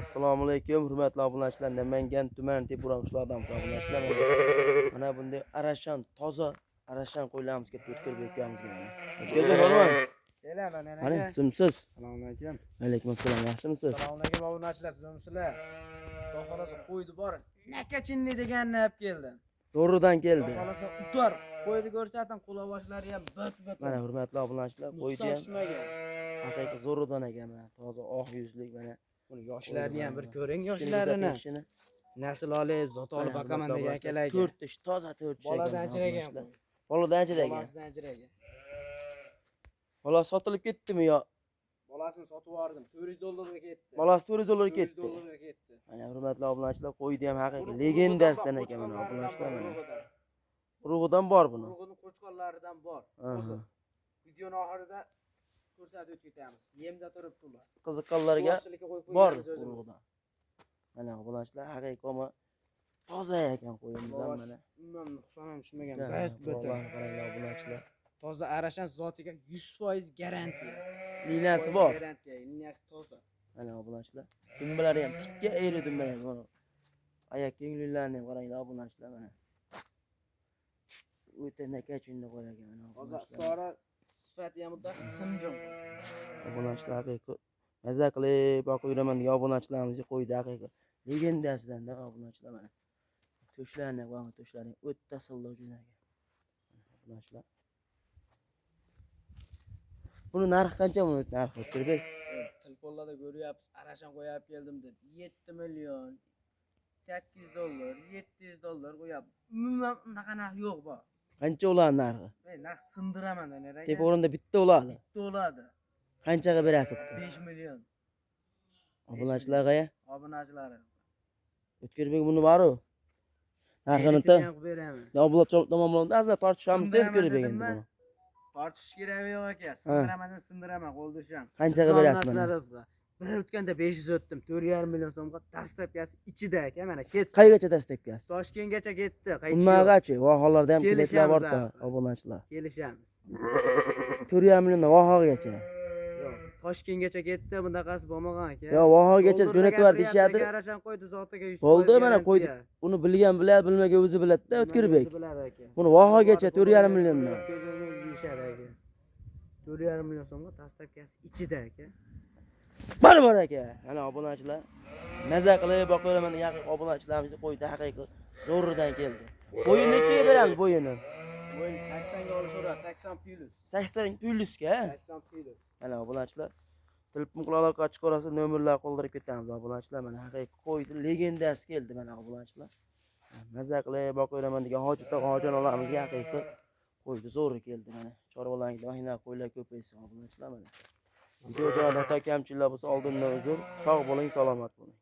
Assalomu alaykum, hurmatli obunachilar. Namangan tuman Tepuran qishlog'idamiz obunachilar. Mana bunday arashan, toza arashan qo'ylarimiz kelib o'tkir bekamizga mana. O'tkirdi bo'lmam. Kelaman aka. Mana sizmisiz? Assalomu alaykum. Alaykum assalom. Yaxshimisiz? Assalomu alaykum obunachilar, sizmisizlar? Xohlasa qo'ydi bor. Nakachinni deganni olib keldim. Zo'ridan keldi. Xohlasa utar. Qo'ydi ko'rsatim, qo'lovoshlari ham bit-bit. Mana hurmatli obunachilar, qo'ydi ham. Haqiqiy zo'ridan ekan mana. Toza oq yuzlik mana. Buni yoshlarni ham bir ko'ring, yoshlarini. Nasl olib, zot olib baqaman degan akalarga. 4 tish, toza 4 tish. Boladan ajragan. Boladan ajragan. Bolasidan ajragan. Bola sotilib ketdimi yo? Bolasini sotib yubordim. $400 ketdi. Bolasi $400 ketdi. $400 ketdi. Mana hurmatli obunachilar, qo'ydi ham haqiqiy legendasidan ekan mana obunachilar mana. Urug'idan bor buni. Urug'ining qo'chqonlaridan bor. Videoning oxirida ko'rsatib ketamiz. Yemda turibdi ular. Qiziqqanlarga bor urug'idan. Mana obunachilar haqiqiy ama toza ekan qo'yimiz ham mana. Umuman nuqson ham tushmagan. Qaranglar obunachilar. Toza arashan zotiga 100% garantiya. Liniyasi bor. Garantiya, liniyasi toza. Mana obunachilar. Dumbalari ham tikka eri dumbalar mana. Oyoq kengliklarini ham qaranglar obunachilar mana. O'ta nakachinni qo'yagan mana. Toza sora sifati ham udda simjim. Obunachilar haqiqiy mazza qilib boqib yuraman degan obunachilarimizga qo'ydi haqiqiy. Legendasidan obunachilar mana. To'shlarni qo'ygan, to'shlarni o'ta silliq jo'nagan. Obunachilar. Buni narxi qancha buni narxi O'tkirbek? Telefonlarda ko'ryapsiz, arashan qo'yib keldim deb 7 million, $800, $700 qo'yapti. Umuman unaqa narx yo'q bu. Qancha ular narxi? Men narx sindiraman neraga. Tep o'rinda bitta uladi. Bitta bo'ladi. Qanchaga berasiz? 5 million. Obunachilarga? Obunachilari. O'tkirbek buni bor-ku. Narxini beraman. Obunachilar tomonidan azizlar tortishamiz deb O'tkirbek endi buni. Tortish keragi yo'q aka. Sindiraman deb sindiraman, qo'lda usham. Qanchaga berasiz mana? Bir o'tganda 500 o'tdim. 4,5 million so'mga dastlabkasi ichida aka, mana ketdi. Qaygacha dastlabkasi? Toshkentgacha ketdi. Nimagachi? Vohalarda ham biletlar bor-da, obunachilar. Kelishamiz. 4,5 milliondan Vohagacha. Yo'q, Toshkentgacha ketdi, bunaqasi bo'lmagan aka. Yo, Vohagacha jo'natib ber deyshadi. Arashan qo'ydi zotiga 100. Bo'ldi, mana qo'ydi. Uni bilgan biladi, bilmagan o'zi biladi-da, O'tkirbek. Buni Vohagacha 4,5 milliondan. 4,5 million so'mga dastlabkasi ichida aka. Bor aka. Mana obunachilar. Mazza qilib boqaman degan obunachilarimizni qo'ydi haqiqiy zo'ridan keldi. Bo'yini nechaga beramiz bo'yini? Bo'yini 80 ga olishadi, 80 plus. 80 plusga? 80 plus. Mana obunachilar. Telefon aloqa chiqarsa nomerlar qoldirib ketamiz obunachilar. Mana haqiqiy qo'ydi legendasi keldi mana obunachilar. Mazza qilib boqaman degan hojonolamizga haqiqiy qo'ydi zo'ri keldi mana. Chorvalarga mahina qo'ylar ko'paysin obunachilar mana. Video joylarda kamchiliklar bo'lsa oldindan uzr. Sog' bo'ling, salomat bo'ling.